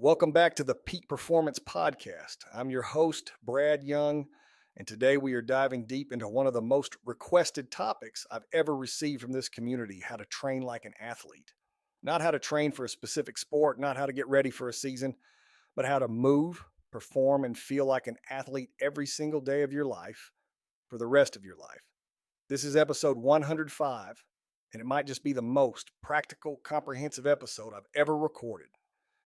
Welcome back to the Peak Performance Podcast. I'm your host, Brad Young, and today we are diving deep into one of the most requested topics I've ever received from this community: how to train like an athlete. Not how to train for a specific sport, not how to get ready for a season, but how to move, perform, and feel like an athlete every single day of your life for the rest of your life. This is episode 105, and it might just be the most practical, comprehensive episode I've ever recorded.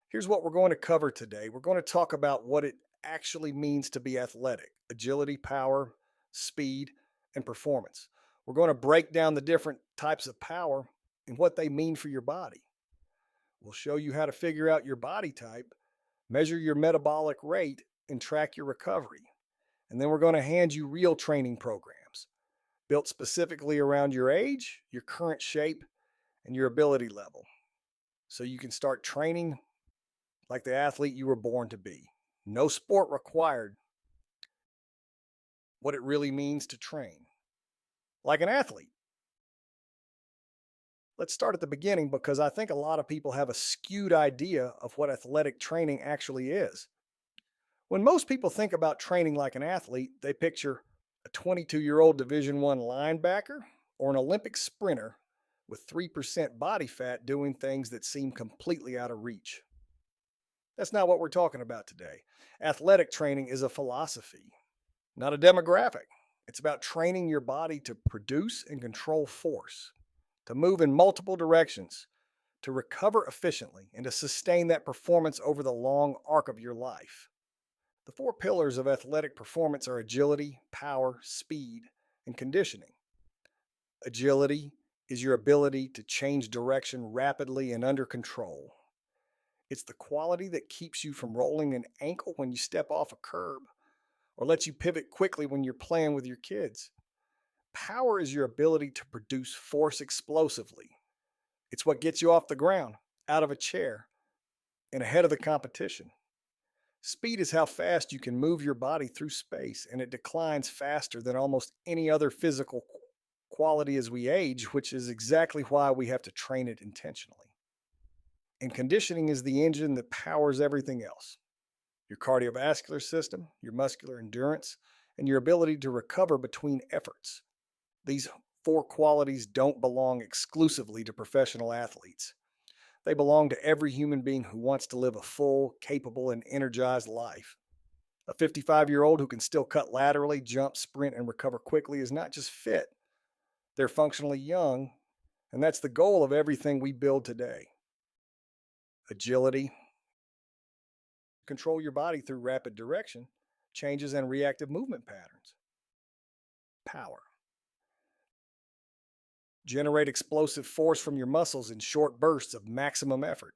Here's what we're going to cover today. We're going to talk about what it actually means to be athletic: agility, power, speed, and performance. We're going to break down the different types of power and what they mean for your body. We'll show you how to figure out your body type, measure your metabolic rate, and track your recovery. And then we're going to hand you real training programs built specifically around your age, your current shape, and your ability level, so you can start training like the athlete you were born to be. No sport required. What it really means to train like an athlete. Let's start at the beginning, because I think a lot of people have a skewed idea of what athletic training actually is. When most people think about training like an athlete, they picture a 22-year-old Division I linebacker or an Olympic sprinter with 3% body fat doing things that seem completely out of reach. That's not what we're talking about today. Athletic training is a philosophy, not a demographic. It's about training your body to produce and control force, to move in multiple directions, to recover efficiently, and to sustain that performance over the long arc of your life. The four pillars of athletic performance are agility, power, speed, and conditioning. Agility is your ability to change direction rapidly and under control. It's the quality that keeps you from rolling an ankle when you step off a curb, or lets you pivot quickly when you're playing with your kids. Power is your ability to produce force explosively. It's what gets you off the ground, out of a chair, and ahead of the competition. Speed is how fast you can move your body through space, and it declines faster than almost any other physical quality as we age, which is exactly why we have to train it intentionally. And conditioning is the engine that powers everything else: your cardiovascular system, your muscular endurance, and your ability to recover between efforts. These four qualities don't belong exclusively to professional athletes. They belong to every human being who wants to live a full, capable, and energized life. A 55-year-old who can still cut laterally, jump, sprint, and recover quickly is not just fit, they're functionally young, and that's the goal of everything we build today. Agility: control your body through rapid direction, changes, and reactive movement patterns. Power: generate explosive force from your muscles in short bursts of maximum effort.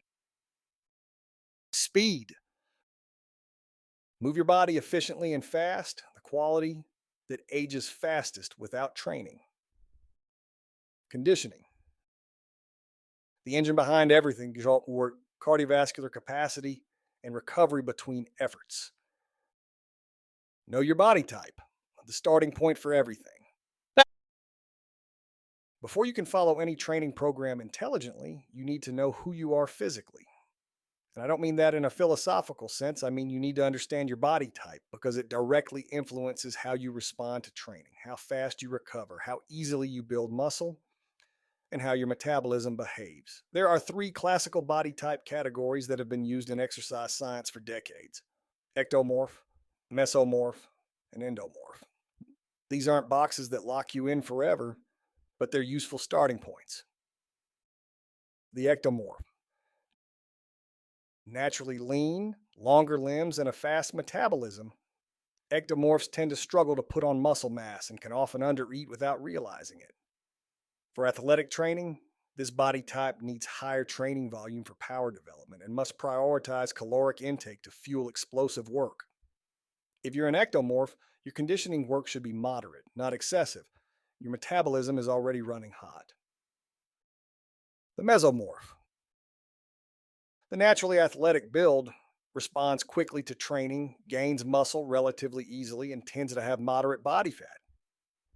Speed: move your body efficiently and fast, the quality that ages fastest without training. Conditioning: the engine behind everything, work cardiovascular capacity and recovery between efforts. Know your body type, the starting point for everything. Before you can follow any training program intelligently, you need to know who you are physically. And I don't mean that in a philosophical sense. I mean, you need to understand your body type, because it directly influences how you respond to training, how fast you recover, how easily you build muscle, and how your metabolism behaves. There are three classical body type categories that have been used in exercise science for decades: ectomorph, mesomorph, and endomorph. These aren't boxes that lock you in forever, but they're useful starting points. The ectomorph: naturally lean, longer limbs, and a fast metabolism. Ectomorphs tend to struggle to put on muscle mass and can often undereat without realizing it. For athletic training, this body type needs higher training volume for power development and must prioritize caloric intake to fuel explosive work. If you're an ectomorph, your conditioning work should be moderate, not excessive. Your metabolism is already running hot. The mesomorph: the naturally athletic build responds quickly to training, gains muscle relatively easily, and tends to have moderate body fat.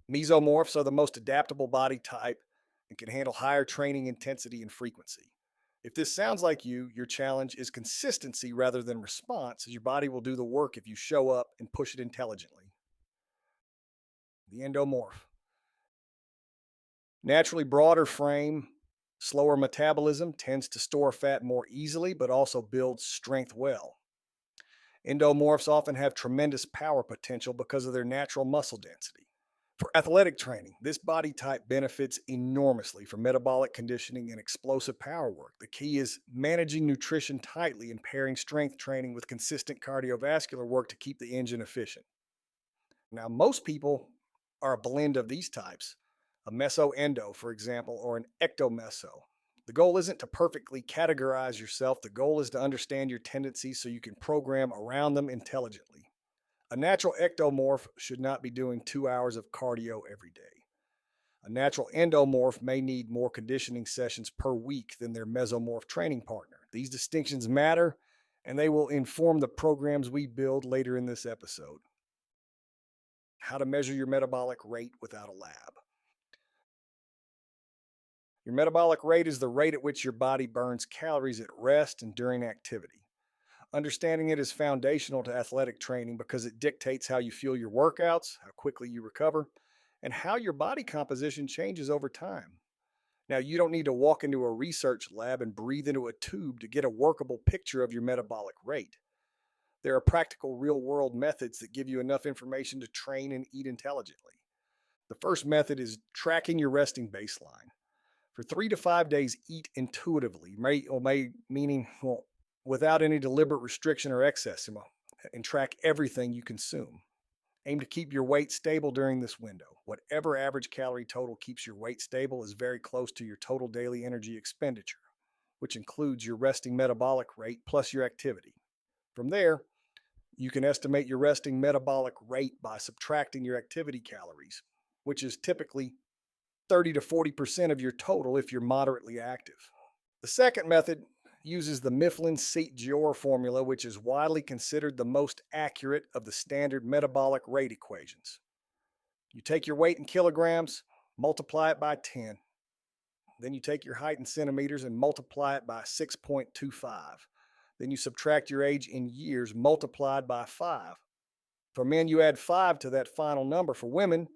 Mesomorphs are the most adaptable body type and can handle higher training intensity and frequency. If this sounds like you, your challenge is consistency rather than response, as your body will do the work if you show up and push it intelligently. The endomorph. Naturally broader frame, slower metabolism tends to store fat more easily, but also builds strength well. Endomorphs often have tremendous power potential because of their natural muscle density. For athletic training, this body type benefits enormously from metabolic conditioning and explosive power work. The key is managing nutrition tightly and pairing strength training with consistent cardiovascular work to keep the engine efficient. Now, most people are a blend of these types, a meso-endo, for example, or an ectomeso. The goal isn't to perfectly categorize yourself. The goal is to understand your tendencies so you can program around them intelligently. A natural ectomorph should not be doing 2 hours of cardio every day. A natural endomorph may need more conditioning sessions per week than their mesomorph training partner. These distinctions matter, and they will inform the programs we build later in this episode. How to measure your metabolic rate without a lab. Your metabolic rate is the rate at which your body burns calories at rest and during activity. Understanding it is foundational to athletic training because it dictates how you fuel your workouts, how quickly you recover, and how your body composition changes over time. Now, you don't need to walk into a research lab and breathe into a tube to get a workable picture of your metabolic rate. There are practical real world methods that give you enough information to train and eat intelligently. The first method is tracking your resting baseline. For 3 to 5 days, eat intuitively, meaning without any deliberate restriction or excess, and track everything you consume. Aim to keep your weight stable during this window. Whatever average calorie total keeps your weight stable is very close to your total daily energy expenditure, which includes your resting metabolic rate plus your activity. From there, you can estimate your resting metabolic rate by subtracting your activity calories, which is typically 30 to 40% of your total if you're moderately active. The second method uses the Mifflin-Seat-Gior formula, which is widely considered the most accurate of the standard metabolic rate equations. You take your weight in kilograms, multiply it by 10. Then you take your height in centimeters and multiply it by 6.25. Then you subtract your age in years multiplied by 5. For men, you add 5 to that final number. For women,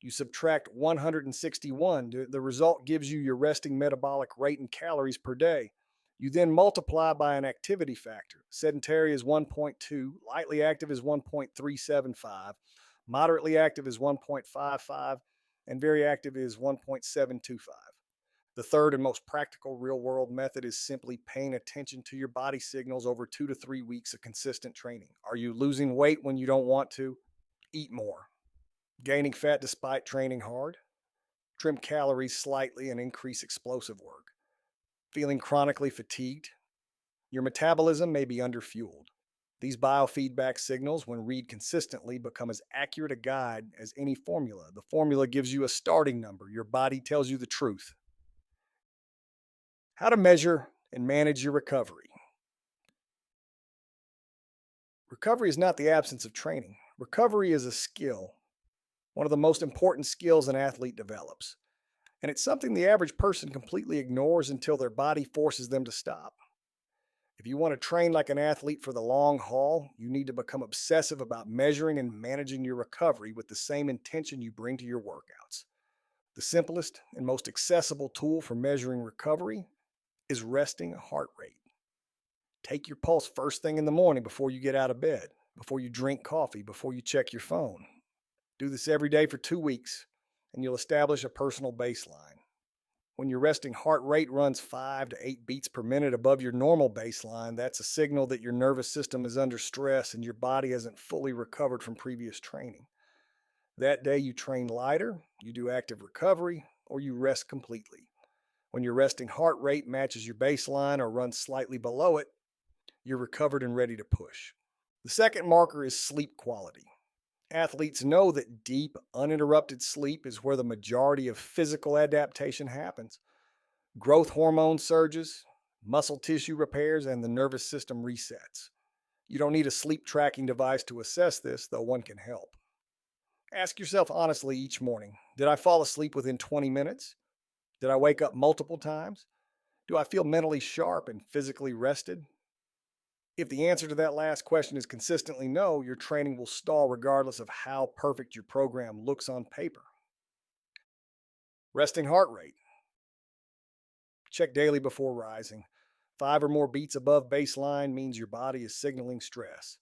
you subtract 161. The result gives you your resting metabolic rate in calories per day. You then multiply by an activity factor. Sedentary is 1.2, lightly active is 1.375, moderately active is 1.55, and very active is 1.725. The third and most practical real world method is simply paying attention to your body signals over 2 to 3 weeks of consistent training. Are you losing weight when you don't want to? Eat more. Gaining fat despite training hard? Trim calories slightly and increase explosive work. Feeling chronically fatigued? Your metabolism may be underfueled. These biofeedback signals, when read consistently, become as accurate a guide as any formula. The formula gives you a starting number. Your body tells you the truth. How to measure and manage your recovery. Recovery is not the absence of training. Recovery is a skill, one of the most important skills an athlete develops. And it's something the average person completely ignores until their body forces them to stop. If you want to train like an athlete for the long haul, you need to become obsessive about measuring and managing your recovery with the same intention you bring to your workouts. The simplest and most accessible tool for measuring recovery is resting heart rate. Take your pulse first thing in the morning before you get out of bed, before you drink coffee, before you check your phone. Do this every day for 2 weeks, and you'll establish a personal baseline. When your resting heart rate runs 5 to 8 beats per minute above your normal baseline, that's a signal that your nervous system is under stress and your body hasn't fully recovered from previous training. That day you train lighter, you do active recovery, or you rest completely. When your resting heart rate matches your baseline or runs slightly below it, you're recovered and ready to push. The second marker is sleep quality. Athletes know that deep, uninterrupted sleep is where the majority of physical adaptation happens. Growth hormone surges, muscle tissue repairs, and the nervous system resets. You don't need a sleep tracking device to assess this, though one can help. Ask yourself honestly each morning, did I fall asleep within 20 minutes? Did I wake up multiple times? Do I feel mentally sharp and physically rested? If the answer to that last question is consistently no, your training will stall regardless of how perfect your program looks on paper. Resting heart rate. Check daily before rising. 5 or more beats above baseline means your body is signaling stress.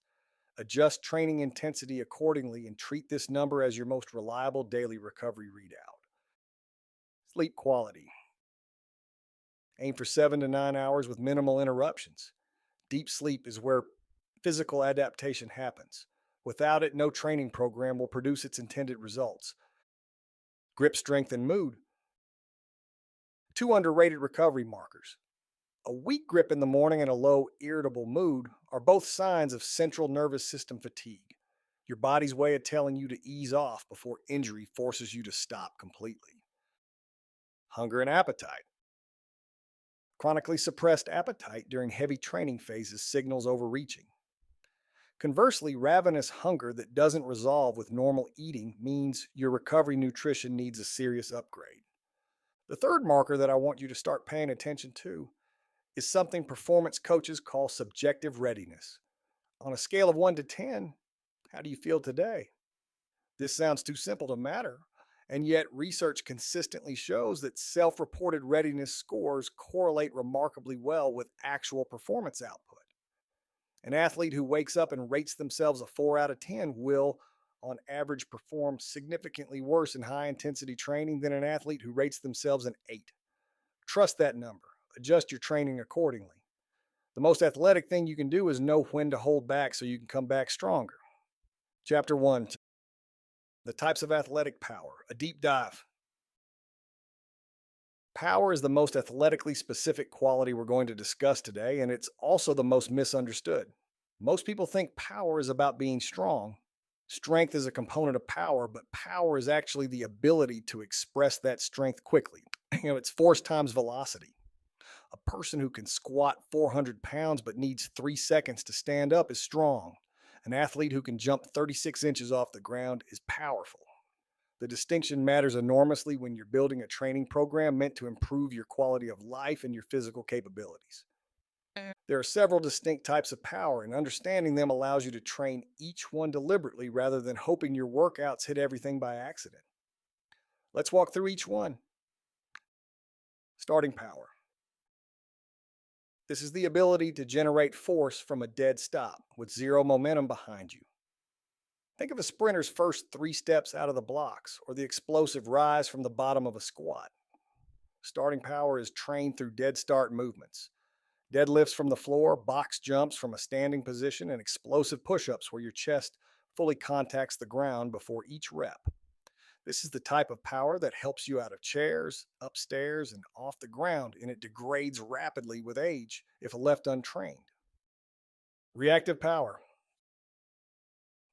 Adjust training intensity accordingly and treat this number as your most reliable daily recovery readout. Sleep quality. Aim for 7 to 9 hours with minimal interruptions. Deep sleep is where physical adaptation happens. Without it, no training program will produce its intended results. Grip strength and mood. Two underrated recovery markers. A weak grip in the morning and a low, irritable mood are both signs of central nervous system fatigue, your body's way of telling you to ease off before injury forces you to stop completely. Hunger and appetite. Chronically suppressed appetite during heavy training phases signals overreaching. Conversely, ravenous hunger that doesn't resolve with normal eating means your recovery nutrition needs a serious upgrade. The third marker that I want you to start paying attention to is something performance coaches call subjective readiness. On a scale of 1 to 10, how do you feel today? This sounds too simple to matter, and yet research consistently shows that self reported readiness scores correlate remarkably well with actual performance output. An athlete who wakes up and rates themselves a 4 out of 10 will, on average, perform significantly worse in high intensity training than an athlete who rates themselves an 8. Trust that number. Adjust your training accordingly. The most athletic thing you can do is know when to hold back so you can come back stronger. Chapter 1. The types of athletic power. A deep dive. Power is the most athletically specific quality we're going to discuss today, and it's also the most misunderstood. Most people think power is about being strong. Strength is a component of power, but power is actually the ability to express that strength quickly. It's force times velocity. A person who can squat 400 pounds but needs 3 seconds to stand up is strong. An athlete who can jump 36 inches off the ground is powerful. The distinction matters enormously when you're building a training program meant to improve your quality of life and your physical capabilities. There are several distinct types of power, and understanding them allows you to train each one deliberately rather than hoping your workouts hit everything by accident. Let's walk through each one. Starting power. This is the ability to generate force from a dead stop with zero momentum behind you. Think of a sprinter's first 3 steps out of the blocks or the explosive rise from the bottom of a squat. Starting power is trained through dead start movements. Deadlifts from the floor, box jumps from a standing position, and explosive push ups where your chest fully contacts the ground before each rep. This is the type of power that helps you out of chairs, upstairs, and off the ground, and it degrades rapidly with age if left untrained. Reactive power.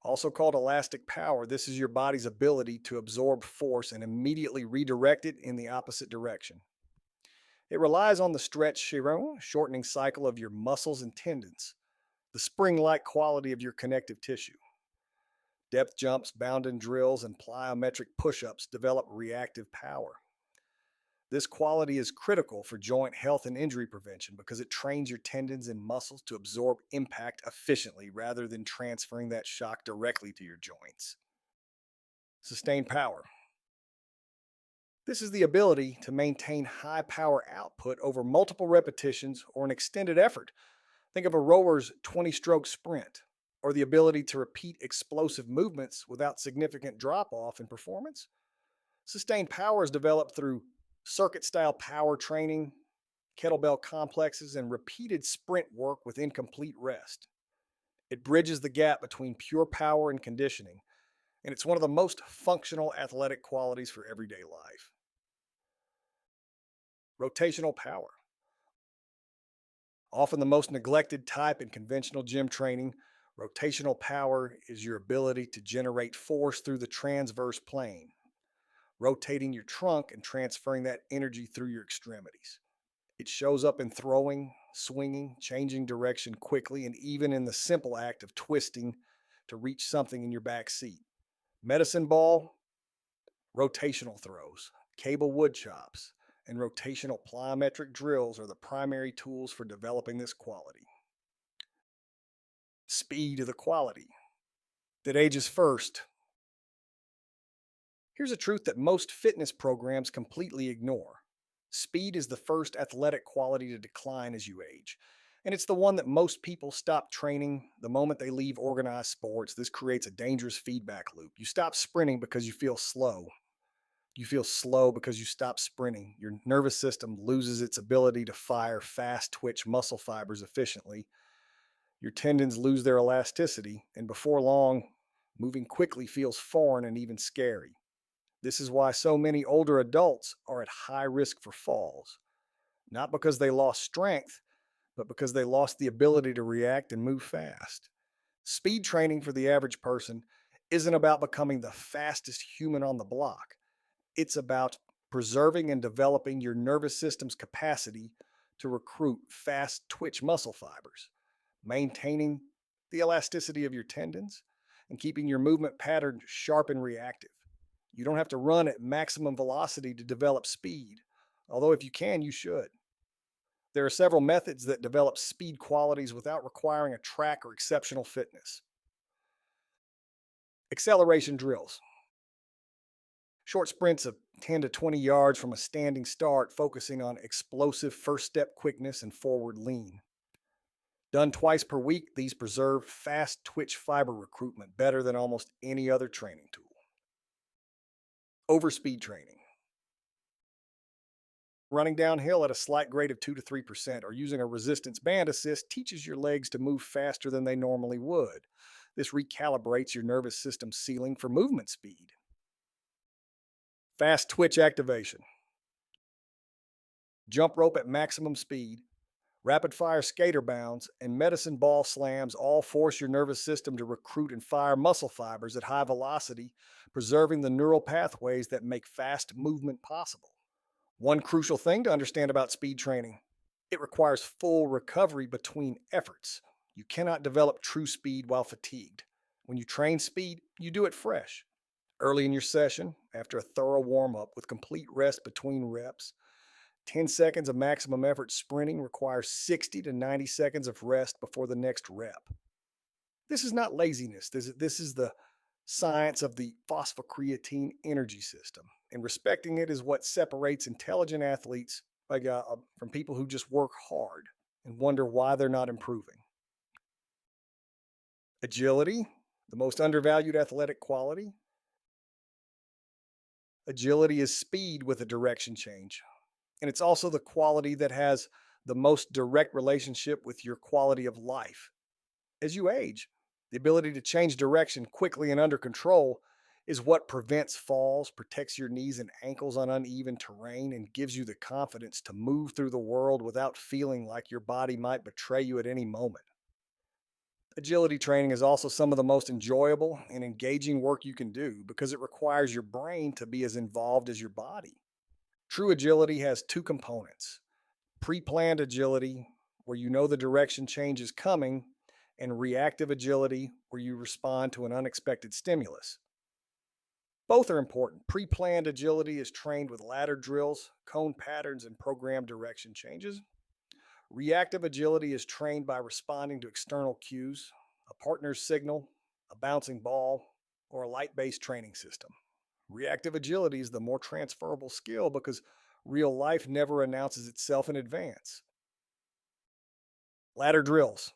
Also called elastic power, this is your body's ability to absorb force and immediately redirect it in the opposite direction. It relies on the stretch chiron, shortening cycle of your muscles and tendons, the spring-like quality of your connective tissue. Depth jumps, bound-in drills, and plyometric push-ups develop reactive power. This quality is critical for joint health and injury prevention because it trains your tendons and muscles to absorb impact efficiently rather than transferring that shock directly to your joints. Sustained power. This is the ability to maintain high power output over multiple repetitions or an extended effort. Think of a rower's 20-stroke sprint, or the ability to repeat explosive movements without significant drop off in performance. Sustained power is developed through circuit style power training, kettlebell complexes, and repeated sprint work with incomplete rest. It bridges the gap between pure power and conditioning, and it's one of the most functional athletic qualities for everyday life. Rotational power. Often the most neglected type in conventional gym training, rotational power is your ability to generate force through the transverse plane, rotating your trunk and transferring that energy through your extremities. It shows up in throwing, swinging, changing direction quickly, and even in the simple act of twisting to reach something in your back seat. Medicine ball, rotational throws, cable wood chops, and rotational plyometric drills are the primary tools for developing this quality. Speed of the quality that ages first. Here's a truth that most fitness programs completely ignore. Speed is the first athletic quality to decline as you age. And it's the one that most people stop training the moment they leave organized sports. This creates a dangerous feedback loop. You stop sprinting because you feel slow. You feel slow because you stop sprinting. Your nervous system loses its ability to fire fast twitch muscle fibers efficiently. Your tendons lose their elasticity. And before long, moving quickly feels foreign and even scary. This is why so many older adults are at high risk for falls, not because they lost strength, but because they lost the ability to react and move fast. Speed training for the average person isn't about becoming the fastest human on the block. It's about preserving and developing your nervous system's capacity to recruit fast twitch muscle fibers, maintaining the elasticity of your tendons, and keeping your movement pattern sharp and reactive. You don't have to run at maximum velocity to develop speed, although if you can, you should. There are several methods that develop speed qualities without requiring a track or exceptional fitness. Acceleration drills. Short sprints of 10 to 20 yards from a standing start, focusing on explosive first step quickness and forward lean. Done twice per week, these preserve fast twitch fiber recruitment better than almost any other training tool. Overspeed training. Running downhill at a slight grade of 2 to 3% or using a resistance band assist teaches your legs to move faster than they normally would. This recalibrates your nervous system ceiling for movement speed. Fast twitch activation. Jump rope at maximum speed, rapid fire skater bounds, and medicine ball slams all force your nervous system to recruit and fire muscle fibers at high velocity, preserving the neural pathways that make fast movement possible. One crucial thing to understand about speed training: it requires full recovery between efforts. You cannot develop true speed while fatigued. When you train speed, you do it fresh. Early in your session, after a thorough warm up with complete rest between reps, 10 seconds of maximum effort sprinting requires 60 to 90 seconds of rest before the next rep. This is not laziness. This is the science of the phosphocreatine energy system. And respecting it is what separates intelligent athletes from people who just work hard and wonder why they're not improving. Agility, the most undervalued athletic quality. Agility is speed with a direction change. And it's also the quality that has the most direct relationship with your quality of life. As you age, the ability to change direction quickly and under control is what prevents falls, protects your knees and ankles on uneven terrain, and gives you the confidence to move through the world without feeling like your body might betray you at any moment. Agility training is also some of the most enjoyable and engaging work you can do because it requires your brain to be as involved as your body. True agility has two components: pre planned agility, where you know the direction change is coming, and reactive agility, where you respond to an unexpected stimulus. Both are important. Pre planned agility is trained with ladder drills, cone patterns, and programmed direction changes. Reactive agility is trained by responding to external cues, a partner's signal, a bouncing ball, or a light based training system. Reactive agility is the more transferable skill because real life never announces itself in advance. Ladder drills.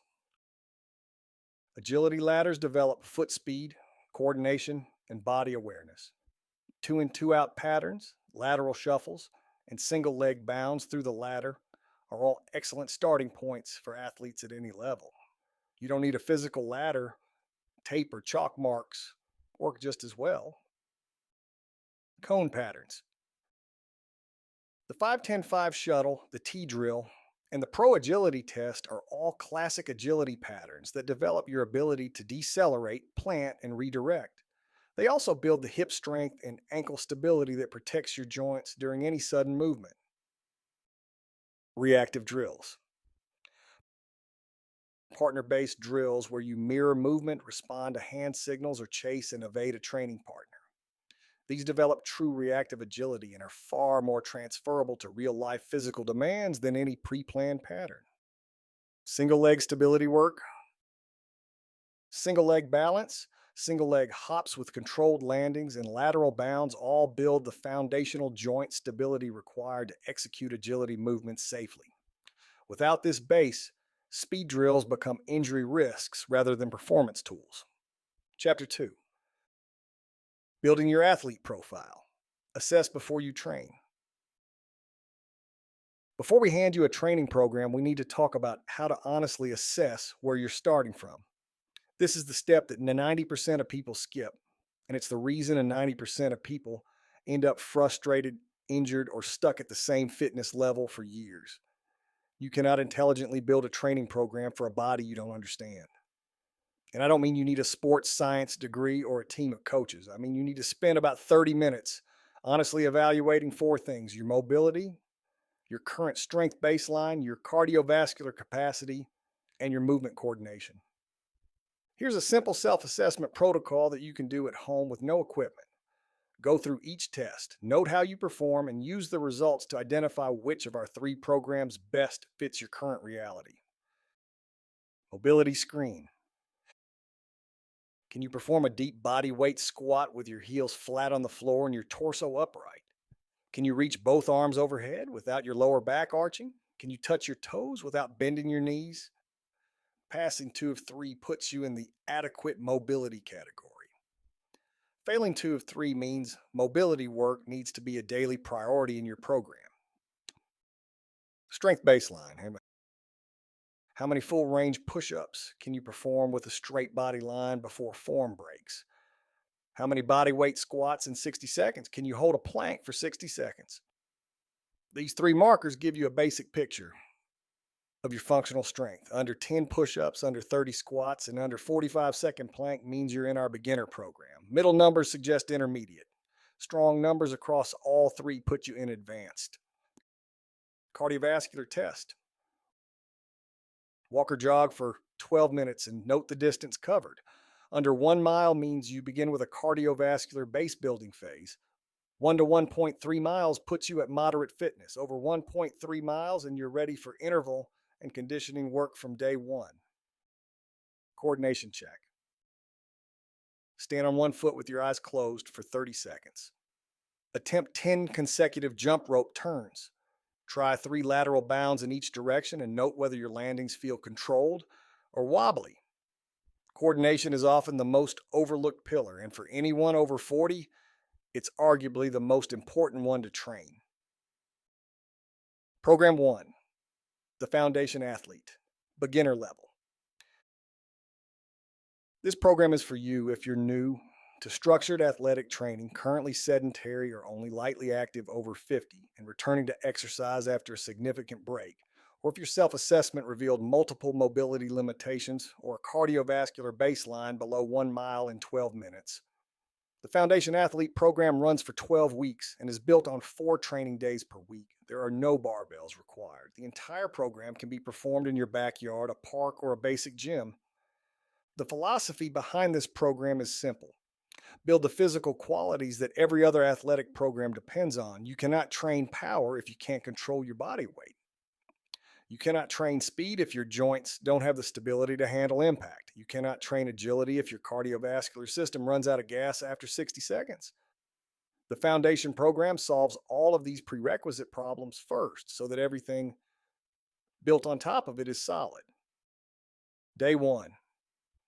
Agility ladders develop foot speed, coordination, and body awareness. 2 in 2 out patterns, lateral shuffles, and single leg bounds through the ladder are all excellent starting points for athletes at any level. You don't need a physical ladder; tape or chalk marks work just as well. Cone patterns. The 5-10-5 shuttle, the T drill, and the Pro Agility test are all classic agility patterns that develop your ability to decelerate, plant, and redirect. They also build the hip strength and ankle stability that protects your joints during any sudden movement. Reactive drills. Partner-based drills where you mirror movement, respond to hand signals, or chase and evade a training partner. These develop true reactive agility and are far more transferable to real life physical demands than any pre planned pattern. Single leg stability work, single leg balance, single leg hops with controlled landings, and lateral bounds all build the foundational joint stability required to execute agility movements safely. Without this base, speed drills become injury risks rather than performance tools. Chapter 2: Building your athlete profile. Assess before you train. Before we hand you a training program, we need to talk about how to honestly assess where you're starting from. This is the step that 90% of people skip, and it's the reason 90% of people end up frustrated, injured, or stuck at the same fitness level for years. You cannot intelligently build a training program for a body you don't understand. And I don't mean you need a sports science degree or a team of coaches. I mean, you need to spend about 30 minutes honestly evaluating four things: your mobility, your current strength baseline, your cardiovascular capacity, and your movement coordination. Here's a simple self assessment protocol that you can do at home with no equipment. Go through each test, note how you perform, and use the results to identify which of our three programs best fits your current reality. Mobility screen. Can you perform a deep body weight squat with your heels flat on the floor and your torso upright? Can you reach both arms overhead without your lower back arching? Can you touch your toes without bending your knees? Passing two of three puts you in the adequate mobility category. Failing two of three means mobility work needs to be a daily priority in your program. Strength baseline. How many full range push ups can you perform with a straight body line before form breaks? How many body weight squats in 60 seconds? Can you hold a plank for 60 seconds? These three markers give you a basic picture of your functional strength. Under 10 push ups, under 30 squats, and under 45-second plank means you're in our beginner program. Middle numbers suggest intermediate. Strong numbers across all three put you in advanced. Cardiovascular test. Walk or jog for 12 minutes and note the distance covered. Under 1 mile means you begin with a cardiovascular base building phase. 1 to 1.3 miles puts you at moderate fitness. Over 1.3 miles and you're ready for interval and conditioning work from day one. Coordination check. Stand on one foot with your eyes closed for 30 seconds. Attempt 10 consecutive jump rope turns. Try 3 lateral bounds in each direction and note whether your landings feel controlled or wobbly. Coordination is often the most overlooked pillar, and for anyone over 40, it's arguably the most important one to train. Program 1: The Foundation Athlete, beginner level. This program is for you if you're new to structured athletic training, currently sedentary or only lightly active over 50, and returning to exercise after a significant break, or if your self assessment revealed multiple mobility limitations or a cardiovascular baseline below 1 mile in 12 minutes. The Foundation Athlete program runs for 12 weeks and is built on 4 training days per week. There are no barbells required. The entire program can be performed in your backyard, a park, or a basic gym. The philosophy behind this program is simple: build the physical qualities that every other athletic program depends on. You cannot train power if you can't control your body weight. You cannot train speed if your joints don't have the stability to handle impact. You cannot train agility if your cardiovascular system runs out of gas after 60 seconds. The Foundation program solves all of these prerequisite problems first so that everything built on top of it is solid. Day 1: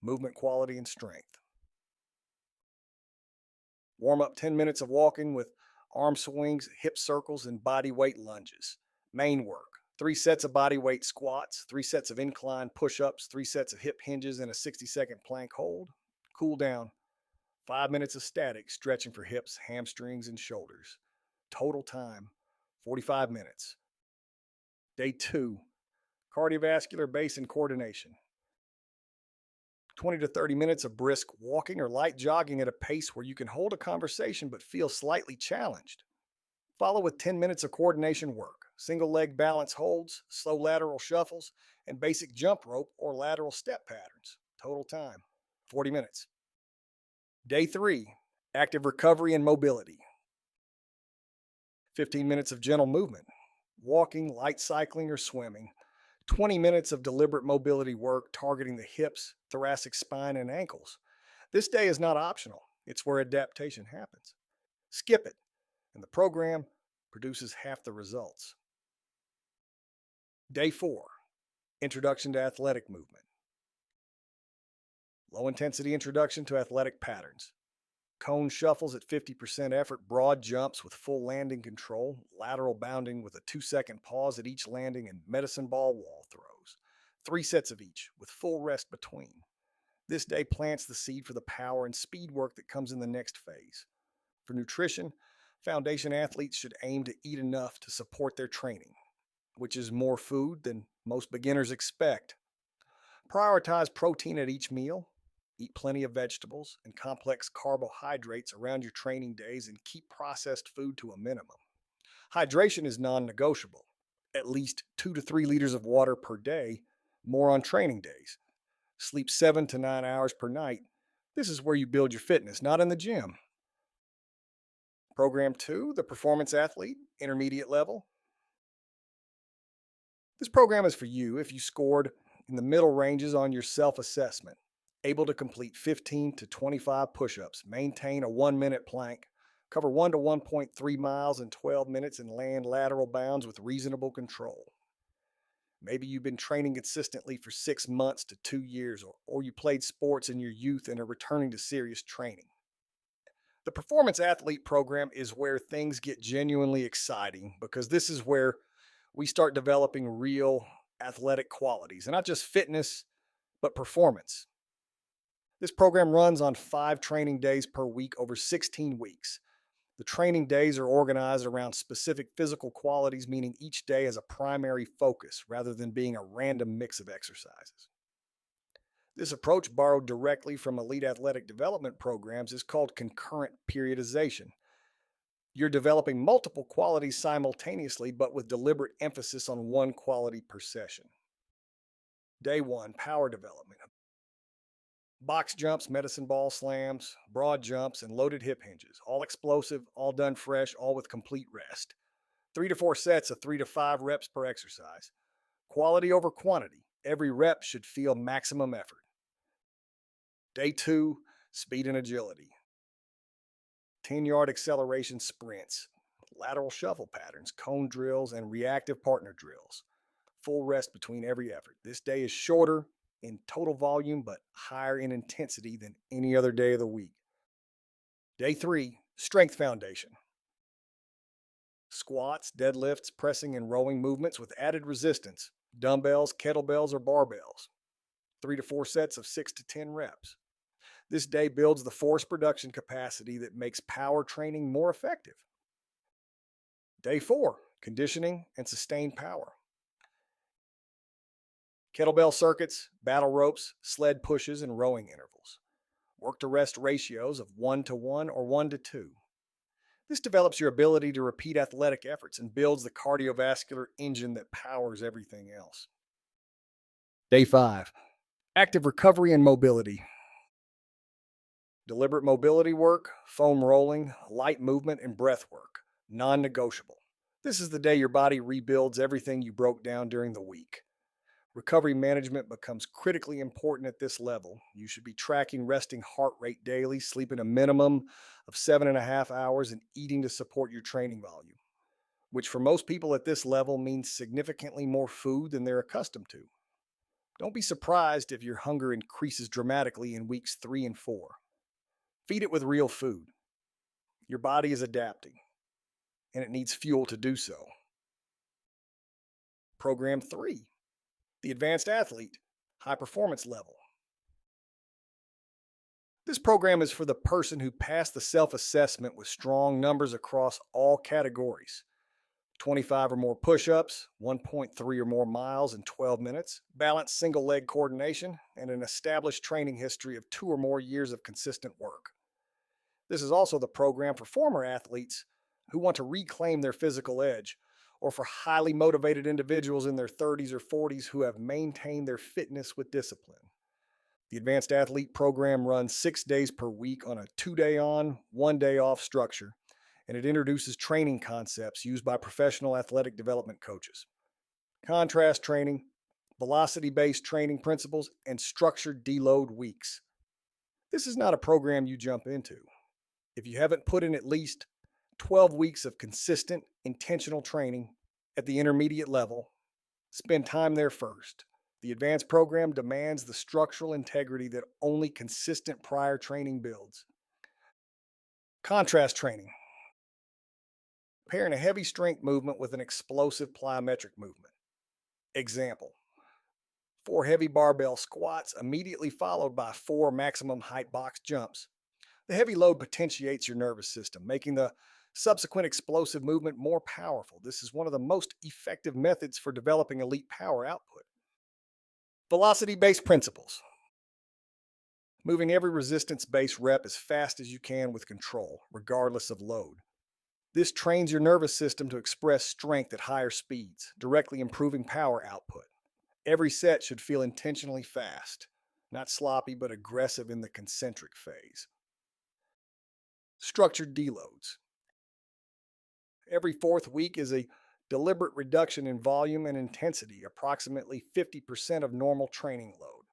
Movement quality and strength. Warm up 10 minutes of walking with arm swings, hip circles, and body weight lunges. Main work: 3 sets of body weight squats, 3 sets of incline push ups, 3 sets of hip hinges, and a 60-second plank hold. Cool down: 5 minutes of static stretching for hips, hamstrings, and shoulders. Total time: 45 minutes. Day 2: Cardiovascular base and coordination. 20 to 30 minutes of brisk walking or light jogging at a pace where you can hold a conversation but feel slightly challenged. Follow with 10 minutes of coordination work: single leg balance holds, slow lateral shuffles, and basic jump rope or lateral step patterns. Total time: 40 minutes. Day 3: Active recovery and mobility, 15 minutes of gentle movement, walking, light cycling, or swimming, 20 minutes of deliberate mobility work targeting the hips, thoracic spine, and ankles. This day is not optional, it's where adaptation happens. Skip it, and the program produces half the results. Day 4, Introduction to Athletic Movement. Low intensity introduction to athletic patterns. Cone shuffles at 50% effort, broad jumps with full landing control, lateral bounding with a 2-second pause at each landing, and medicine ball wall throws. 3 sets of each with full rest between. This day plants the seed for the power and speed work that comes in the next phase. For nutrition, foundation athletes should aim to eat enough to support their training, which is more food than most beginners expect. Prioritize protein at each meal. Eat plenty of vegetables and complex carbohydrates around your training days and keep processed food to a minimum. Hydration is non negotiable. At least 2 to 3 liters of water per day, more on training days. Sleep 7 to 9 hours per night. This is where you build your fitness, not in the gym. Program 2, the Performance Athlete, intermediate level. This program is for you if you scored in the middle ranges on your self assessment, able to complete 15 to 25 push ups, maintain a 1-minute plank, cover 1 to 1.3 miles in 12 minutes, and land lateral bounds with reasonable control. Maybe you've been training consistently for 6 months to 2 years, or you played sports in your youth and are returning to serious training. The Performance Athlete program is where things get genuinely exciting because this is where we start developing real athletic qualities, and not just fitness, but performance. This program runs on 5 training days per week over 16 weeks. The training days are organized around specific physical qualities, meaning each day has a primary focus rather than being a random mix of exercises. This approach, borrowed directly from elite athletic development programs, is called concurrent periodization. You're developing multiple qualities simultaneously, but with deliberate emphasis on one quality per session. Day 1, power development. Box jumps, medicine ball slams, broad jumps, and loaded hip hinges. All explosive, all done fresh, all with complete rest. 3 to 4 sets of 3 to 5 reps per exercise. Quality over quantity. Every rep should feel maximum effort. Day 2, speed and agility. 10-yard acceleration sprints, lateral shuffle patterns, cone drills, and reactive partner drills. Full rest between every effort. This day is shorter in total volume, but higher in intensity than any other day of the week. Day 3, strength foundation. Squats, deadlifts, pressing, and rowing movements with added resistance. Dumbbells, kettlebells, or barbells. 3 to 4 sets of 6 to 10 reps. This day builds the force production capacity that makes power training more effective. Day 4, conditioning and sustained power. Kettlebell circuits, battle ropes, sled pushes, and rowing intervals. Work to rest ratios of 1-to-1 or 1-to-2. This develops your ability to repeat athletic efforts and builds the cardiovascular engine that powers everything else. Day 5, active recovery and mobility. Deliberate mobility work, foam rolling, light movement, and breath work. Non-negotiable. This is the day your body rebuilds everything you broke down during the week. Recovery management becomes critically important at this level. You should be tracking resting heart rate daily, sleeping a minimum of 7.5 hours, and eating to support your training volume, which for most people at this level means significantly more food than they're accustomed to. Don't be surprised if your hunger increases dramatically in weeks 3 and 4. Feed it with real food. Your body is adapting, and it needs fuel to do so. Program 3, the Advanced Athlete, High Performance Level. This program is for the person who passed the self-assessment with strong numbers across all categories. 25 or more push-ups, 1.3 or more miles in 12 minutes, balanced single leg coordination, and an established training history of 2 or more years of consistent work. This is also the program for former athletes who want to reclaim their physical edge, or for highly motivated individuals in their 30s or 40s who have maintained their fitness with discipline. The advanced athlete program runs 6 days per week on a 2 day on, 1 day off structure, and it introduces training concepts used by professional athletic development coaches. Contrast training, velocity based training principles, and structured deload weeks. This is not a program you jump into. If you haven't put in at least 12 weeks of consistent, intentional training at the intermediate level, spend time there first. The advanced program demands the structural integrity that only consistent prior training builds. Contrast training. Pairing a heavy strength movement with an explosive plyometric movement. Example: 4 heavy barbell squats immediately followed by 4 maximum height box jumps. The heavy load potentiates your nervous system, making the subsequent explosive movement more powerful. This is one of the most effective methods for developing elite power output. Velocity based principles. Moving every resistance based rep as fast as you can with control, regardless of load. This trains your nervous system to express strength at higher speeds, directly improving power output. Every set should feel intentionally fast, not sloppy but aggressive in the concentric phase. Structured deloads. Every fourth week is a deliberate reduction in volume and intensity, approximately 50% of normal training load.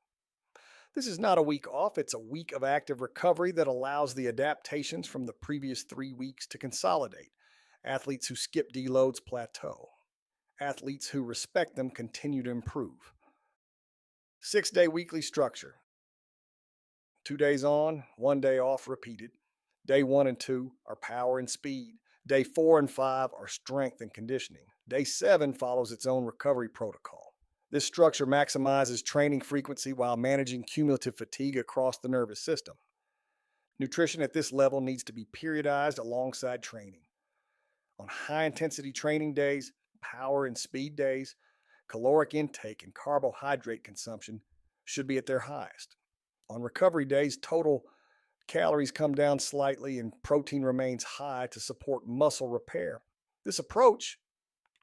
This is not a week off, it's a week of active recovery that allows the adaptations from the previous 3 weeks to consolidate. Athletes who skip deloads plateau. Athletes who respect them continue to improve. 6 day weekly structure. 2 days on, 1 day off repeated. Day 1 and 2 are power and speed. Day 4 and 5 are strength and conditioning. Day 7 follows its own recovery protocol. This structure maximizes training frequency while managing cumulative fatigue across the nervous system. Nutrition at this level needs to be periodized alongside training. On high intensity training days, power and speed days, caloric intake and carbohydrate consumption should be at their highest. On recovery days, total calories come down slightly and protein remains high to support muscle repair. This approach,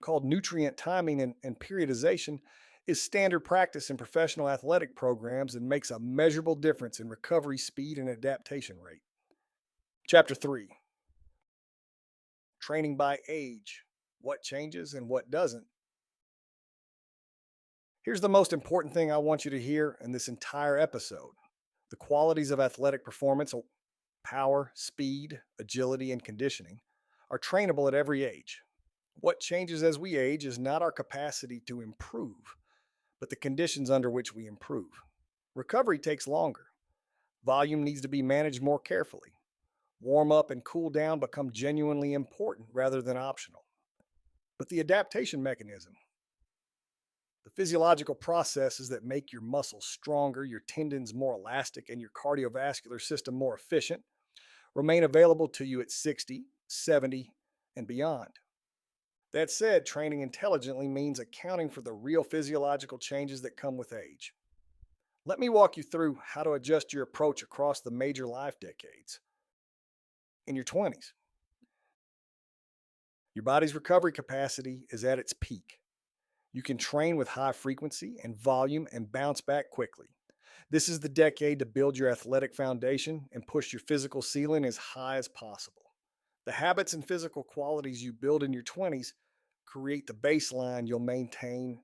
called nutrient timing and periodization, is standard practice in professional athletic programs and makes a measurable difference in recovery speed and adaptation rate. Chapter 3: Training by age. What changes and what doesn't? Here's the most important thing I want you to hear in this entire episode. The qualities of athletic performance, power, speed, agility, and conditioning, are trainable at every age. What changes as we age is not our capacity to improve, but the conditions under which we improve. Recovery takes longer. Volume needs to be managed more carefully. Warm up and cool down become genuinely important rather than optional. But the adaptation mechanism, the physiological processes that make your muscles stronger, your tendons more elastic, and your cardiovascular system more efficient, remain available to you at 60, 70, and beyond. That said, training intelligently means accounting for the real physiological changes that come with age. Let me walk you through how to adjust your approach across the major life decades. In your 20s, your body's recovery capacity is at its peak. You can train with high frequency and volume and bounce back quickly. This is the decade to build your athletic foundation and push your physical ceiling as high as possible. The habits and physical qualities you build in your 20s create the baseline you'll maintain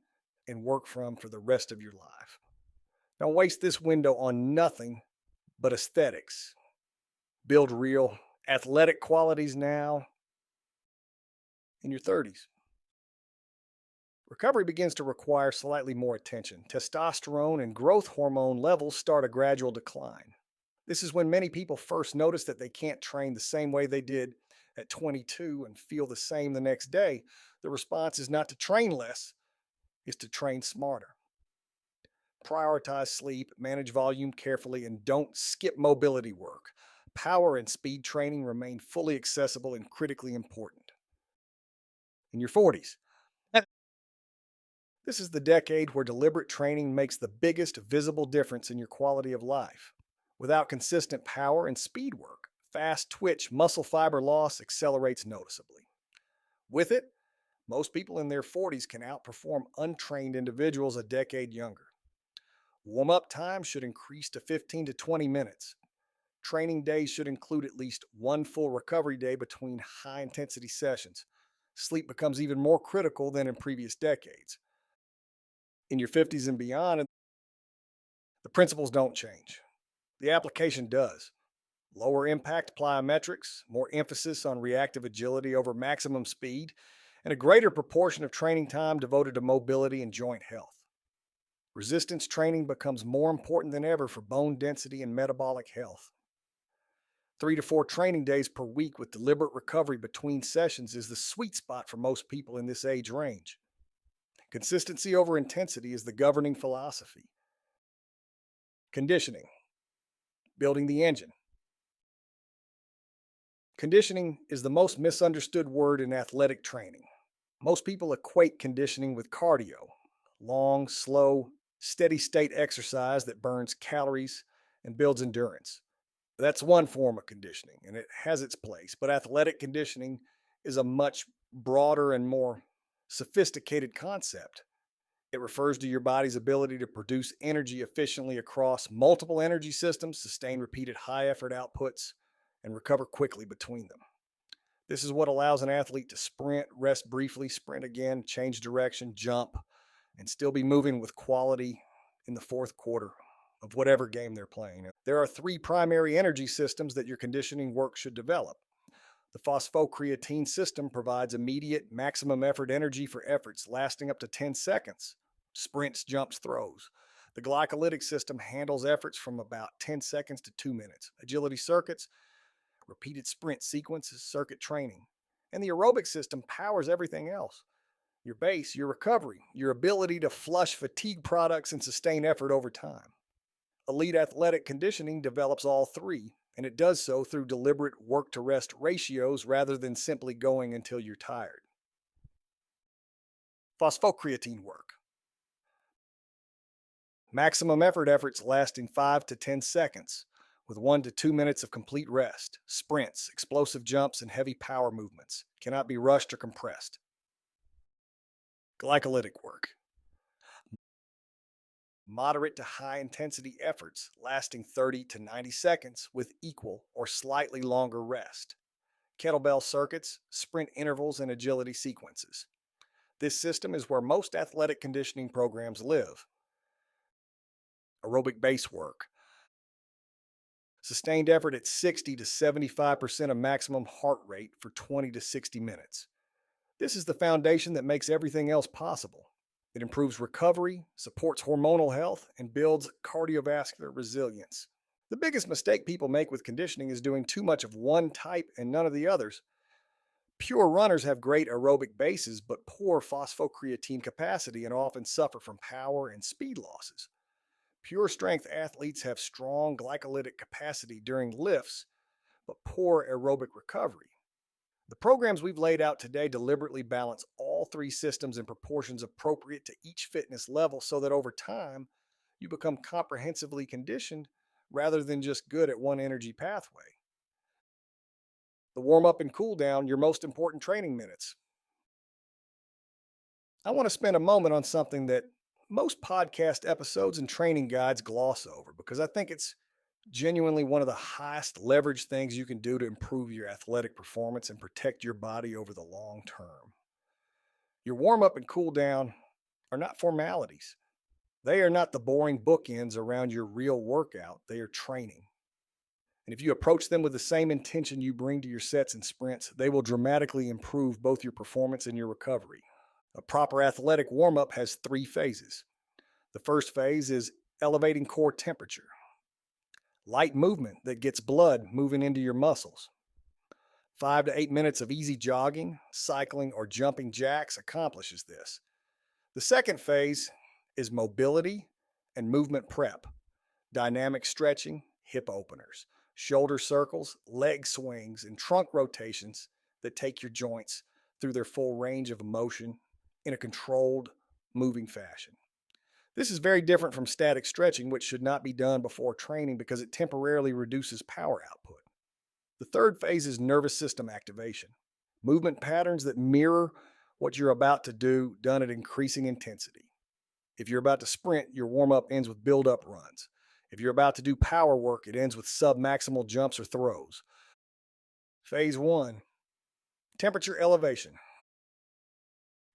and work from for the rest of your life. Don't waste this window on nothing but aesthetics. Build real athletic qualities now in your 30s. Recovery begins to require slightly more attention. Testosterone and growth hormone levels start a gradual decline. This is when many people first notice that they can't train the same way they did at 22 and feel the same the next day. The response is not to train less, it's to train smarter. Prioritize sleep, manage volume carefully, and don't skip mobility work. Power and speed training remain fully accessible and critically important. In your 40s, this is the decade where deliberate training makes the biggest visible difference in your quality of life. Without consistent power and speed work, fast twitch muscle fiber loss accelerates noticeably. With it, most people in their 40s can outperform untrained individuals a decade younger. Warm up time should increase to 15 to 20 minutes. Training days should include at least one full recovery day between high intensity sessions. Sleep becomes even more critical than in previous decades. In your 50s and beyond, the principles don't change. The application does. Lower impact plyometrics, more emphasis on reactive agility over maximum speed, and a greater proportion of training time devoted to mobility and joint health. Resistance training becomes more important than ever for bone density and metabolic health. 3 to 4 training days per week with deliberate recovery between sessions is the sweet spot for most people in this age range. Consistency over intensity is the governing philosophy. Conditioning, building the engine. Conditioning is the most misunderstood word in athletic training. Most people equate conditioning with cardio, long, slow, steady state exercise that burns calories and builds endurance. That's one form of conditioning, and it has its place, but athletic conditioning is a much broader and more sophisticated concept. It refers to your body's ability to produce energy efficiently across multiple energy systems, sustain repeated high effort outputs, and recover quickly between them. This is what allows an athlete to sprint, rest briefly, sprint again, change direction, jump, and still be moving with quality in the fourth quarter of whatever game they're playing. There are 3 primary energy systems that your conditioning work should develop. The phosphocreatine system provides immediate maximum effort energy for efforts lasting up to 10 seconds, sprints, jumps, throws. The glycolytic system handles efforts from about 10 seconds to 2 minutes. Agility circuits, repeated sprint sequences, circuit training. And the aerobic system powers everything else. Your base, your recovery, your ability to flush fatigue products and sustain effort over time. Elite athletic conditioning develops all 3, and it does so through deliberate work to rest ratios rather than simply going until you're tired. Phosphocreatine work. Maximum effort efforts lasting 5 to 10 seconds with 1 to 2 minutes of complete rest. Sprints, explosive jumps, and heavy power movements cannot be rushed or compressed. Glycolytic work. Moderate to high intensity efforts lasting 30 to 90 seconds with equal or slightly longer rest. Kettlebell circuits, sprint intervals, and agility sequences. This system is where most athletic conditioning programs live. Aerobic base work. Sustained effort at 60 to 75% of maximum heart rate for 20 to 60 minutes. This is the foundation that makes everything else possible. It improves recovery, supports hormonal health, and builds cardiovascular resilience. The biggest mistake people make with conditioning is doing too much of one type and none of the others. Pure runners have great aerobic bases, but poor phosphocreatine capacity and often suffer from power and speed losses. Pure strength athletes have strong glycolytic capacity during lifts, but poor aerobic recovery. The programs we've laid out today deliberately balance all 3 systems in proportions appropriate to each fitness level so that over time, you become comprehensively conditioned rather than just good at one energy pathway. The warm up and cool down, your most important training minutes. I want to spend a moment on something that most podcast episodes and training guides gloss over because I think it's genuinely one of the highest leverage things you can do to improve your athletic performance and protect your body over the long term. Your warm up and cool down are not formalities. They are not the boring bookends around your real workout. They are training. And if you approach them with the same intention you bring to your sets and sprints, they will dramatically improve both your performance and your recovery. A proper athletic warm up has 3 phases. The first phase is elevating core temperature. Light movement that gets blood moving into your muscles. 5 to 8 minutes of easy jogging, cycling, or jumping jacks accomplishes this. The second phase is mobility and movement prep. Dynamic stretching, hip openers, shoulder circles, leg swings, and trunk rotations that take your joints through their full range of motion in a controlled, moving fashion. This is very different from static stretching, which should not be done before training because it temporarily reduces power output. The third phase is nervous system activation. Movement patterns that mirror what you're about to do, done at increasing intensity. If you're about to sprint, your warm up ends with build up runs. If you're about to do power work, it ends with sub maximal jumps or throws. Phase one, temperature elevation,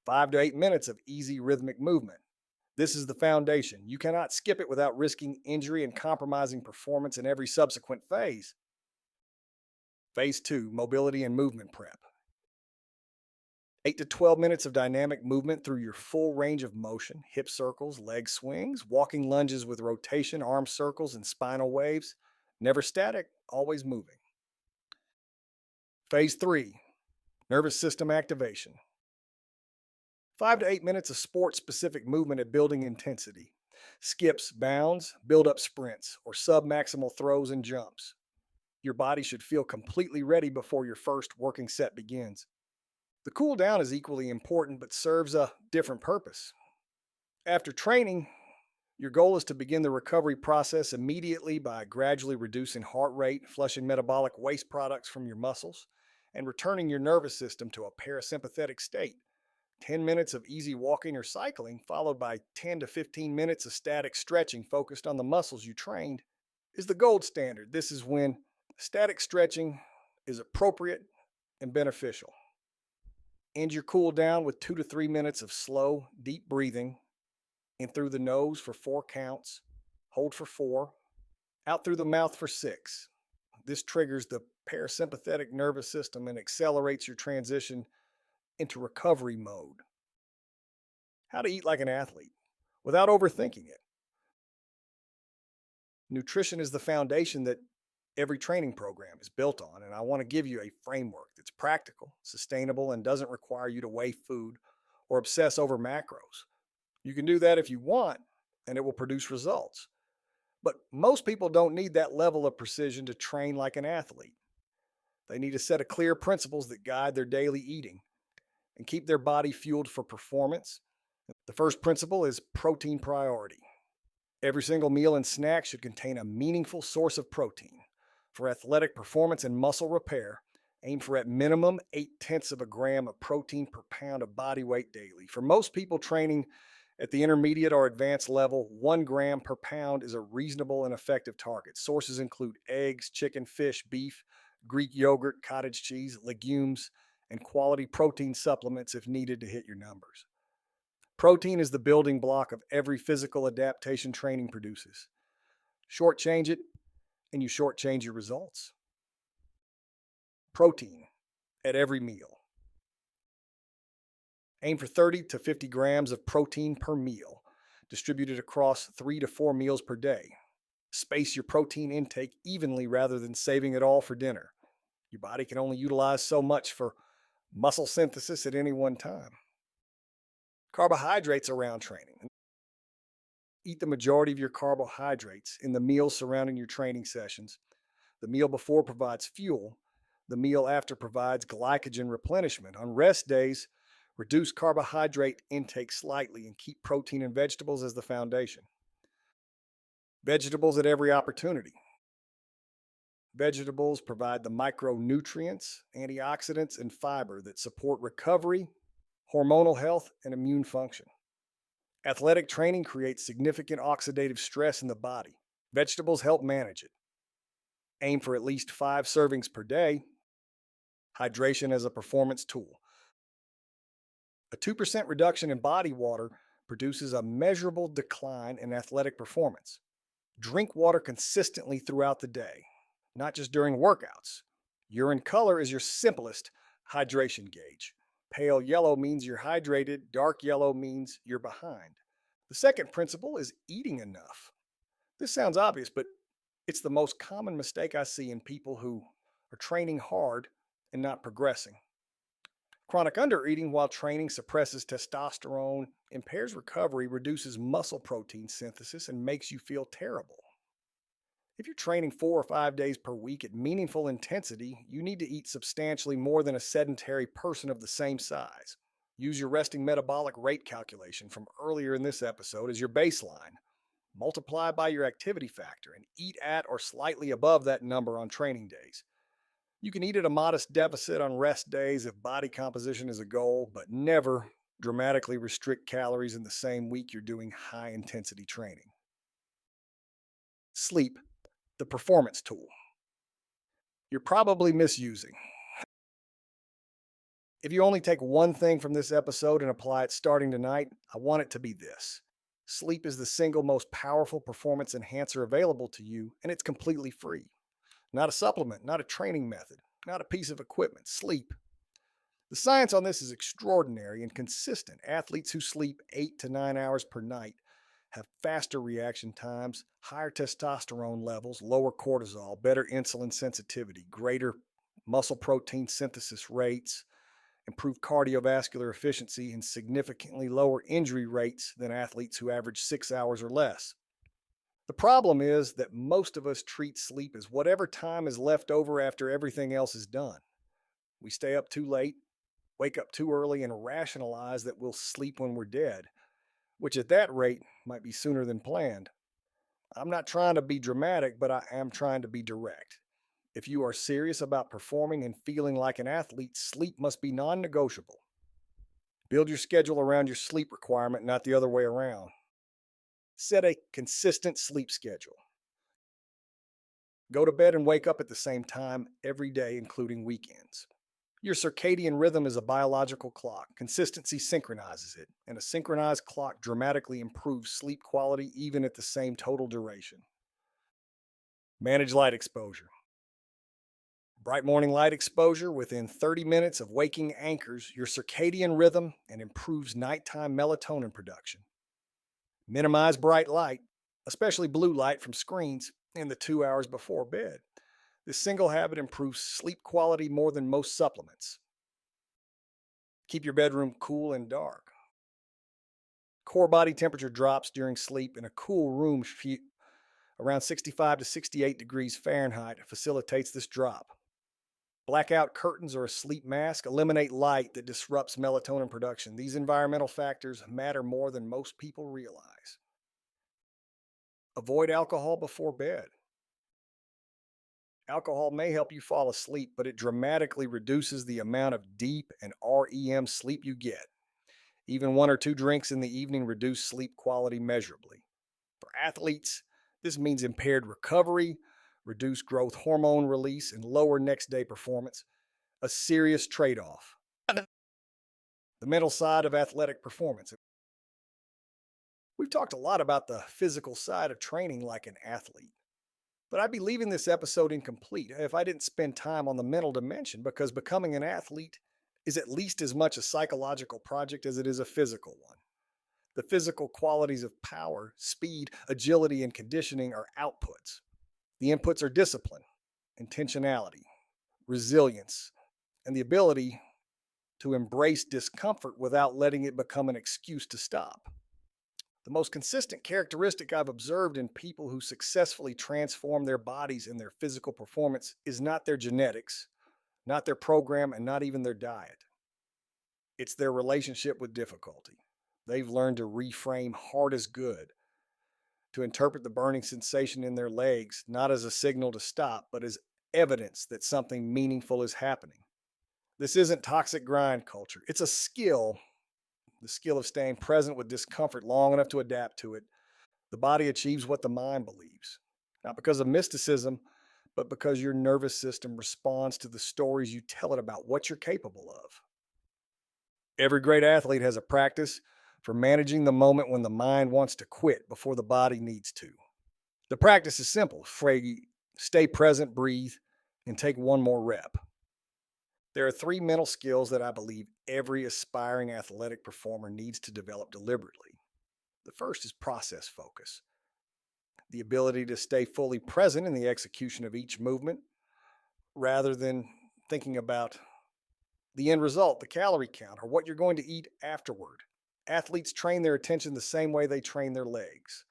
5 to 8 minutes of easy rhythmic movement. This is the foundation. You cannot skip it without risking injury and compromising performance in every subsequent phase. Phase two, mobility and movement prep. 8 to 12 minutes of dynamic movement through your full range of motion, hip circles, leg swings, walking lunges with rotation, arm circles, and spinal waves. Never static, always moving. Phase three, nervous system activation. 5 to 8 minutes of sport specific movement at building intensity. Skips, bounds, build up sprints, or sub maximal throws and jumps. Your body should feel completely ready before your first working set begins. The cool down is equally important but serves a different purpose. After training, your goal is to begin the recovery process immediately by gradually reducing heart rate, flushing metabolic waste products from your muscles, and returning your nervous system to a parasympathetic state. 10 minutes of easy walking or cycling, followed by 10 to 15 minutes of static stretching focused on the muscles you trained, is the gold standard. This is when static stretching is appropriate and beneficial. End your cool down with 2 to 3 minutes of slow, deep breathing in through the nose for 4 counts, hold for 4, out through the mouth for 6. This triggers the parasympathetic nervous system and accelerates your transition into recovery mode. How to eat like an athlete without overthinking it. Nutrition is the foundation that every training program is built on, and I want to give you a framework that's practical, sustainable, and doesn't require you to weigh food or obsess over macros. You can do that if you want, and it will produce results. But most people don't need that level of precision to train like an athlete. They need a set of clear principles that guide their daily eating and keep their body fueled for performance. The first principle is protein priority. Every single meal and snack should contain a meaningful source of protein. For athletic performance and muscle repair, aim for at minimum 0.8 of a gram of protein per pound of body weight daily. For most people training at the intermediate or advanced level, 1 gram per pound is a reasonable and effective target. Sources include eggs, chicken, fish, beef, Greek yogurt, cottage cheese, legumes, and quality protein supplements if needed to hit your numbers. Protein is the building block of every physical adaptation training produces. Shortchange it, and you shortchange your results. Protein at every meal. Aim for 30 to 50 grams of protein per meal, distributed across 3 to 4 meals per day. Space your protein intake evenly rather than saving it all for dinner. Your body can only utilize so much for muscle synthesis at any one time. Carbohydrates around training. Eat the majority of your carbohydrates in the meals surrounding your training sessions. The meal before provides fuel. The meal after provides glycogen replenishment. On rest days, reduce carbohydrate intake slightly and keep protein and vegetables as the foundation. Vegetables at every opportunity. Vegetables provide the micronutrients, antioxidants, and fiber that support recovery, hormonal health, and immune function. Athletic training creates significant oxidative stress in the body. Vegetables help manage it. Aim for at least 5 servings per day. Hydration as a performance tool. A 2% reduction in body water produces a measurable decline in athletic performance. Drink water consistently throughout the day, not just during workouts. Urine color is your simplest hydration gauge. Pale yellow means you're hydrated, dark yellow means you're behind. The second principle is eating enough. This sounds obvious, but it's the most common mistake I see in people who are training hard and not progressing. Chronic undereating while training suppresses testosterone, impairs recovery, reduces muscle protein synthesis, and makes you feel terrible. If you're training 4 or 5 days per week at meaningful intensity, you need to eat substantially more than a sedentary person of the same size. Use your resting metabolic rate calculation from earlier in this episode as your baseline. Multiply by your activity factor and eat at or slightly above that number on training days. You can eat at a modest deficit on rest days if body composition is a goal, but never dramatically restrict calories in the same week you're doing high intensity training. Sleep, the performance tool. You're probably misusing. If you only take one thing from this episode and apply it starting tonight, I want it to be this: sleep is the single most powerful performance enhancer available to you, and it's completely free. Not a supplement, not a training method, not a piece of equipment. Sleep. The science on this is extraordinary and consistent. Athletes who sleep 8 to 9 hours per night have faster reaction times, higher testosterone levels, lower cortisol, better insulin sensitivity, greater muscle protein synthesis rates, improved cardiovascular efficiency, and significantly lower injury rates than athletes who average 6 hours or less. The problem is that most of us treat sleep as whatever time is left over after everything else is done. We stay up too late, wake up too early, and rationalize that we'll sleep when we're dead, which at that rate might be sooner than planned. I'm not trying to be dramatic, but I am trying to be direct. If you are serious about performing and feeling like an athlete, sleep must be non negotiable. Build your schedule around your sleep requirement, not the other way around. Set a consistent sleep schedule. Go to bed and wake up at the same time every day, including weekends. Your circadian rhythm is a biological clock. Consistency synchronizes it, and a synchronized clock dramatically improves sleep quality even at the same total duration. Manage light exposure. Bright morning light exposure within 30 minutes of waking anchors your circadian rhythm and improves nighttime melatonin production. Minimize bright light, especially blue light from screens, in the 2 hours before bed. This single habit improves sleep quality more than most supplements. Keep your bedroom cool and dark. Core body temperature drops during sleep in a cool room around 65 to 68 degrees Fahrenheit facilitates this drop. Blackout curtains or a sleep mask eliminate light that disrupts melatonin production. These environmental factors matter more than most people realize. Avoid alcohol before bed. Alcohol may help you fall asleep, but it dramatically reduces the amount of deep and REM sleep you get. Even 1 or 2 drinks in the evening reduce sleep quality measurably. For athletes, this means impaired recovery, reduced growth hormone release, and lower next day performance, a serious trade off. The mental side of athletic performance. We've talked a lot about the physical side of training like an athlete, but I'd be leaving this episode incomplete if I didn't spend time on the mental dimension, because becoming an athlete is at least as much a psychological project as it is a physical one. The physical qualities of power, speed, agility, and conditioning are outputs. The inputs are discipline, intentionality, resilience, and the ability to embrace discomfort without letting it become an excuse to stop. The most consistent characteristic I've observed in people who successfully transform their bodies and their physical performance is not their genetics, not their program, and not even their diet. It's their relationship with difficulty. They've learned to reframe hard as good, to interpret the burning sensation in their legs not as a signal to stop, but as evidence that something meaningful is happening. This isn't toxic grind culture. It's a skill, the skill of staying present with discomfort long enough to adapt to it. The body achieves what the mind believes, not because of mysticism, but because your nervous system responds to the stories you tell it about what you're capable of. Every great athlete has a practice for managing the moment when the mind wants to quit before the body needs to. The practice is simple: stay present, breathe, and take one more rep. There are 3 mental skills that I believe every aspiring athletic performer needs to develop deliberately. The first is process focus, the ability to stay fully present in the execution of each movement rather than thinking about the end result, the calorie count, or what you're going to eat afterward. Athletes train their attention the same way they train their legs.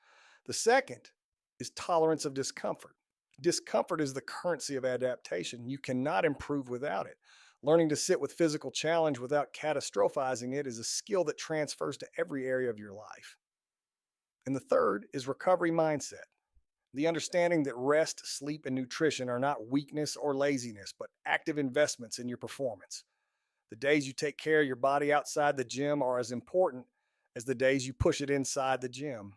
The second is tolerance of discomfort. Discomfort is the currency of adaptation. You cannot improve without it. Learning to sit with physical challenge without catastrophizing it is a skill that transfers to every area of your life. And the third is recovery mindset. The understanding that rest, sleep, and nutrition are not weakness or laziness, but active investments in your performance. The days you take care of your body outside the gym are as important as the days you push it inside the gym.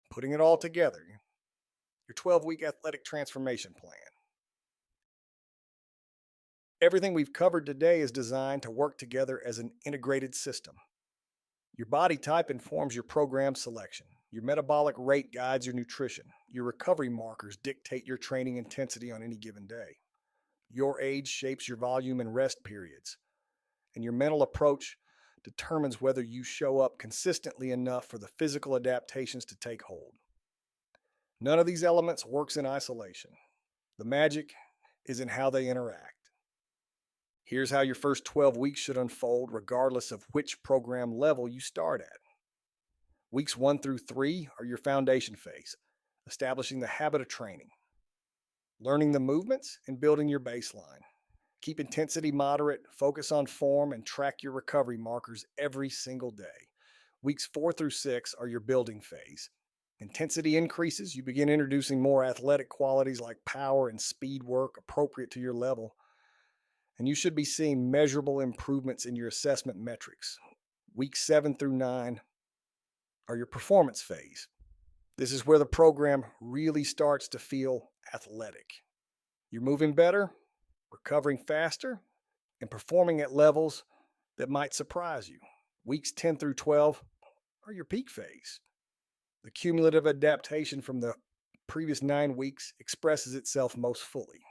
Putting it all together, your 12-week athletic transformation plan. Everything we've covered today is designed to work together as an integrated system. Your body type informs your program selection. Your metabolic rate guides your nutrition. Your recovery markers dictate your training intensity on any given day. Your age shapes your volume and rest periods. And your mental approach determines whether you show up consistently enough for the physical adaptations to take hold. None of these elements works in isolation. The magic is in how they interact. Here's how your first 12 weeks should unfold, regardless of which program level you start at. Weeks 1 through 3 are your foundation phase, establishing the habit of training, learning the movements, and building your baseline. Keep intensity moderate, focus on form, and track your recovery markers every single day. Weeks 4 through 6 are your building phase. Intensity increases, you begin introducing more athletic qualities like power and speed work appropriate to your level. And you should be seeing measurable improvements in your assessment metrics. Weeks 7 through 9 are your performance phase. This is where the program really starts to feel athletic. You're moving better, recovering faster, and performing at levels that might surprise you. Weeks 10 through 12 are your peak phase. The cumulative adaptation from the previous 9 weeks expresses itself most fully.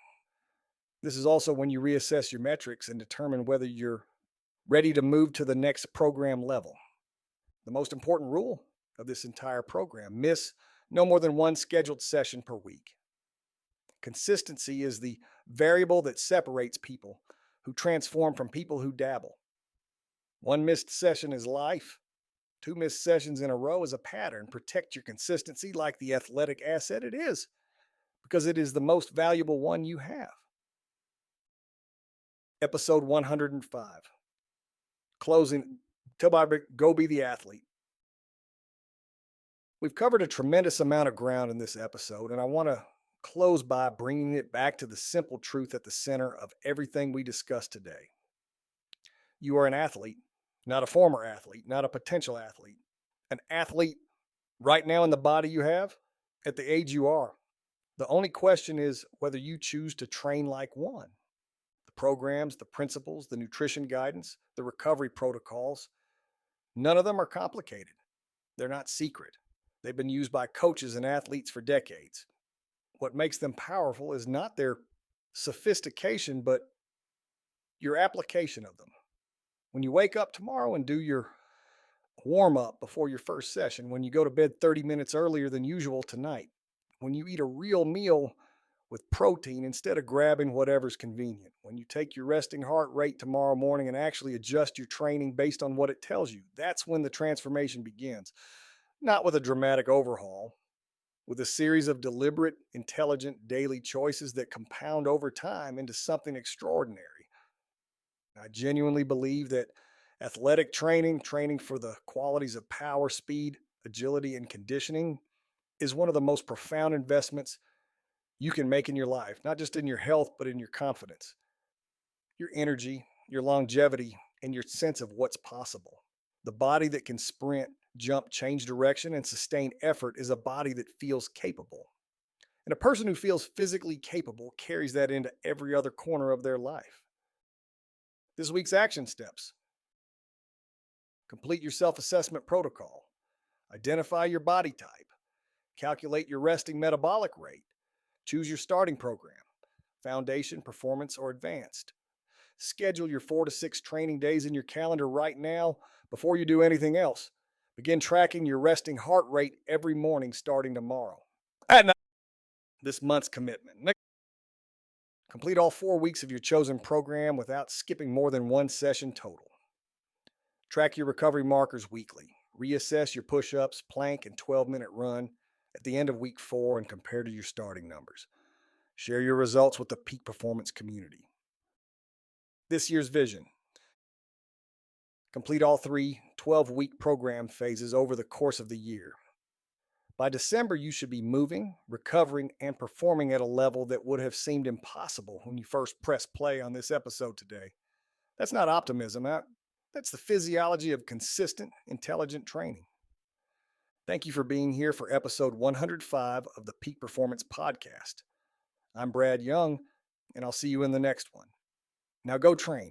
This is also when you reassess your metrics and determine whether you're ready to move to the next program level. The most important rule of this entire program: miss no more than 1 scheduled session per week. Consistency is the variable that separates people who transform from people who dabble. 1 missed session is life. 2 missed sessions in a row is a pattern. Protect your consistency like the athletic asset it is, because it is the most valuable one you have. Episode 105. Closing. Go be the athlete. We've covered a tremendous amount of ground in this episode, and I want to close by bringing it back to the simple truth at the center of everything we discussed today. You are an athlete, not a former athlete, not a potential athlete. An athlete right now in the body you have, at the age you are. The only question is whether you choose to train like one. The programs, the principles, the nutrition guidance, the recovery protocols, none of them are complicated. They're not secret. They've been used by coaches and athletes for decades. What makes them powerful is not their sophistication, but your application of them. When you wake up tomorrow and do your warm up before your first session, when you go to bed 30 minutes earlier than usual tonight, when you eat a real meal with protein instead of grabbing whatever's convenient, when you take your resting heart rate tomorrow morning and actually adjust your training based on what it tells you, that's when the transformation begins. Not with a dramatic overhaul, with a series of deliberate, intelligent daily choices that compound over time into something extraordinary. I genuinely believe that athletic training for the qualities of power, speed, agility, and conditioning, is one of the most profound investments you can make in your life, not just in your health, but in your confidence, your energy, your longevity, and your sense of what's possible. The body that can sprint, jump, change direction, and sustain effort is a body that feels capable. And a person who feels physically capable carries that into every other corner of their life. This week's action steps: complete your self-assessment protocol, identify your body type, calculate your resting metabolic rate, choose your starting program, foundation, performance, or advanced. Schedule your 4 to 6 training days in your calendar right now before you do anything else. Begin tracking your resting heart rate every morning starting tomorrow. And this month's commitment: complete all 4 weeks of your chosen program without skipping more than 1 session total. Track your recovery markers weekly. Reassess your push-ups, plank, and 12-minute run at the end of week 4 and compare to your starting numbers. Share your results with the peak performance community. This year's vision: complete all 3 12-week program phases over the course of the year. By December, you should be moving, recovering, and performing at a level that would have seemed impossible when you first pressed play on this episode today. That's not optimism. That's the physiology of consistent, intelligent training. Thank you for being here for episode 105 of the Peak Performance Podcast. I'm Brad Young, and I'll see you in the next one. Now go train.